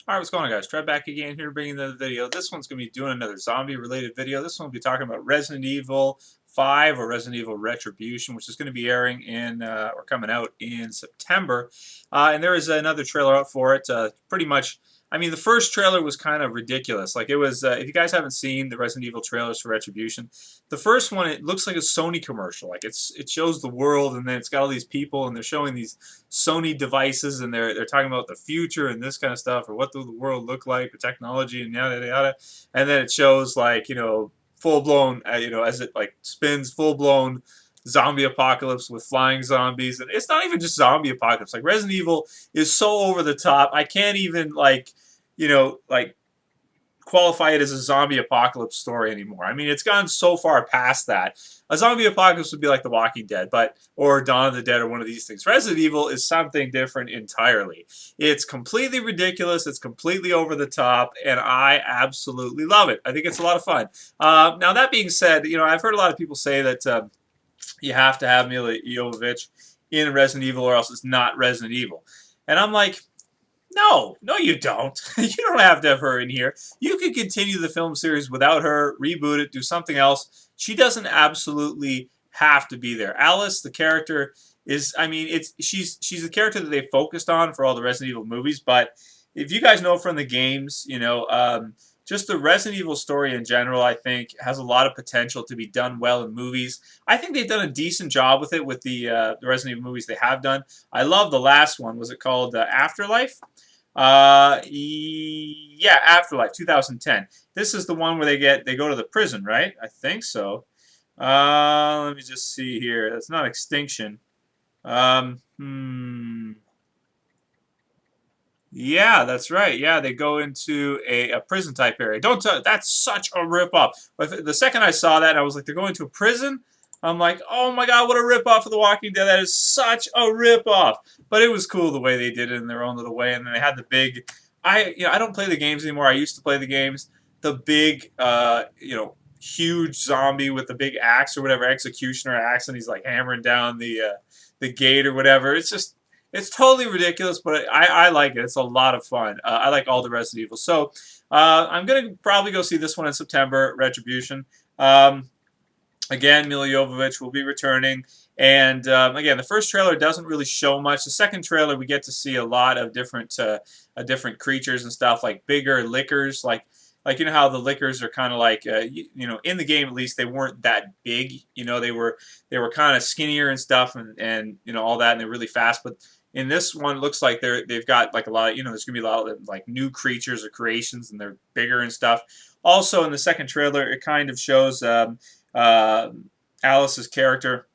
Alright, what's going on, guys? Trev back again here bringing another video. This one's going to be doing another zombie-related video. This one will be talking about Resident Evil 5 or Resident Evil Retribution, which is going to be airing in, or coming out in September. And there is another trailer out for it. Pretty much, I mean, the first trailer was kind of ridiculous. Like, it was, if you guys haven't seen the Resident Evil trailers for Retribution, the first one, it looks like a Sony commercial. Like, it shows the world, and then it's got all these people, and they're showing these Sony devices, and they're talking about the future and this kind of stuff, or what will the world look like, or technology, and yada yada yada. And then it shows, like, full blown, as it like spins, full blown zombie apocalypse with flying zombies. And it's not even just zombie apocalypse. Like, Resident Evil is so over the top. I can't even like qualify it as a zombie apocalypse story anymore. I mean, it's gone so far past that. A zombie apocalypse would be like The Walking Dead, or Dawn of the Dead, or one of these things. Resident Evil is something different entirely. It's completely ridiculous. It's completely over the top, and I absolutely love it. I think it's a lot of fun. Now, that being said, I've heard a lot of people say that you have to have Milla Jovovich in Resident Evil, or else it's not Resident Evil. And I'm like, no, you don't. You don't have to have her in here. You could continue the film series without her, reboot it, do something else. She doesn't absolutely have to be there. Alice, the character, is, I mean, she's the character that they focused on for all the Resident Evil movies, but if you guys know from the games, just the Resident Evil story in general, I think, has a lot of potential to be done well in movies. I think they've done a decent job with it with the Resident Evil movies they have done. I love the last one. Was it called Afterlife? Yeah, Afterlife, 2010. This is the one where they go to the prison, right? I think so. Let me just see here. That's not Extinction. Yeah, that's right. Yeah, they go into a prison type area. Don't tell. That's such a ripoff. But the second I saw that, I was like, they're going to a prison. I'm like, oh my god, what a ripoff of The Walking Dead. That is such a ripoff. But it was cool the way they did it in their own little way. And then they had the big. I don't play the games anymore. I used to play the games. The big, huge zombie with the big axe or whatever, executioner axe, and he's like hammering down the gate or whatever. It's totally ridiculous, but I like it. It's a lot of fun. I like all the Resident Evil. So I'm going to probably go see this one in September, Retribution. Again, Milla Jovovich will be returning. And again, the first trailer doesn't really show much. The second trailer, we get to see a lot of different creatures and stuff, like bigger lickers, like you know how the lickers are kind of like in the game at least they weren't that big. They were kind of skinnier and stuff and all that, and they're really fast. But in this one, it looks like they've got like a lot of, there's gonna be a lot of like new creatures or creations, and they're bigger and stuff. Also, in the second trailer, it kind of shows Alice's character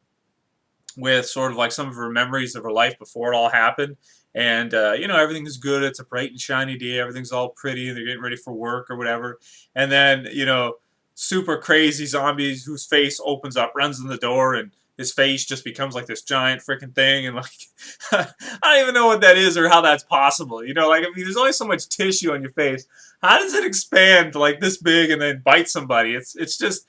with sort of like some of her memories of her life before it all happened. And, everything is good. It's a bright and shiny day. Everything's all pretty. And they're getting ready for work or whatever. And then, super crazy zombies whose face opens up, runs in the door, and his face just becomes like this giant freaking thing. And, like, I don't even know what that is or how that's possible. There's only so much tissue on your face. How does it expand to, like, this big and then bite somebody? It's just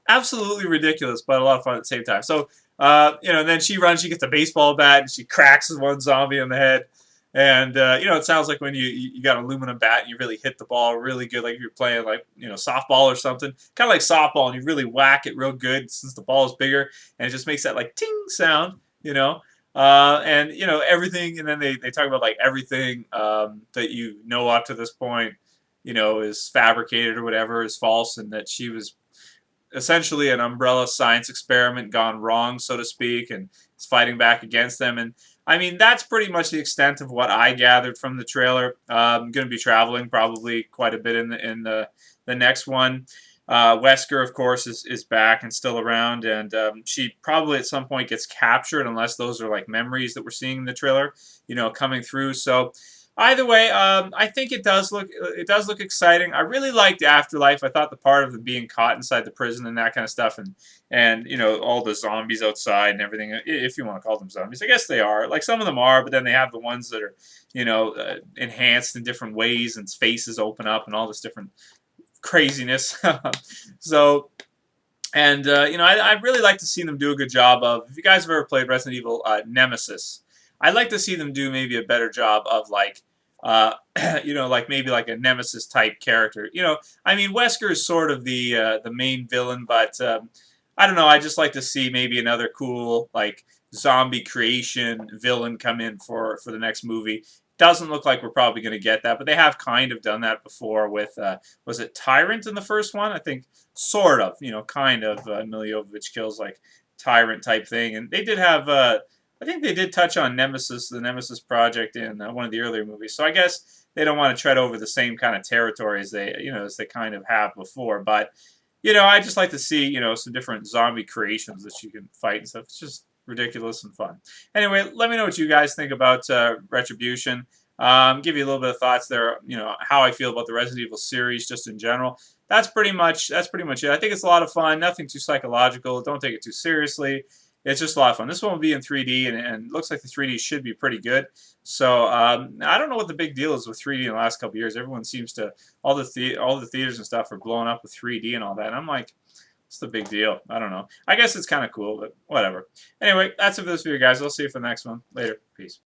absolutely ridiculous, but a lot of fun at the same time. So, and then she runs, she gets a baseball bat, and she cracks one zombie on the head. And, it sounds like when you got an aluminum bat and you really hit the ball really good, like if you're playing, like, softball or something. Kind of like softball, and you really whack it real good since the ball is bigger, and it just makes that, like, ting sound, and, everything, and then they talk about, like, everything that up to this point, is fabricated or whatever, is false, and that she was essentially an umbrella science experiment gone wrong, so to speak, and is fighting back against them. And I mean, that's pretty much the extent of what I gathered from the trailer. I'm going to be traveling probably quite a bit in the next one. Wesker, of course, is back and still around, and she probably at some point gets captured, unless those are like memories that we're seeing in the trailer, coming through. So either way, I think it does look exciting. I really liked Afterlife. I thought the part of them being caught inside the prison and that kind of stuff, and all the zombies outside and everything, if you want to call them zombies. I guess they are. Like, some of them are, but then they have the ones that are, enhanced in different ways, and faces open up and all this different craziness. So, and, I'd really like to see them do a good job of, if you guys have ever played Resident Evil Nemesis, I'd like to see them do maybe a better job of, like, you know, like maybe like a Nemesis type character. You know, I mean, Wesker is sort of the main villain, but I don't know. I just like to see maybe another cool like zombie creation villain come in for the next movie. Doesn't look like we're probably going to get that, but they have kind of done that before with was it Tyrant in the first one? I think sort of, you know, kind of Mila Jovovich kills like Tyrant type thing, and they did have. I think they did touch on Nemesis, the Nemesis Project, in one of the earlier movies. So I guess they don't want to tread over the same kind of territory as they, you know, as they kind of have before. But you know, I just like to see, you know, some different zombie creations that you can fight and stuff. It's just ridiculous and fun. Anyway, let me know what you guys think about Retribution. Give you a little bit of thoughts there. You know how I feel about the Resident Evil series, just in general. That's pretty much it. I think it's a lot of fun. Nothing too psychological. Don't take it too seriously. It's just a lot of fun. This one will be in 3D, and looks like the 3D should be pretty good. So I don't know what the big deal is with 3D in the last couple of years. Everyone seems to all the theaters and stuff are blowing up with 3D and all that. And I'm like, what's the big deal? I don't know. I guess it's kind of cool, but whatever. Anyway, that's it for this video, guys. I'll see you for the next one. Later. Peace.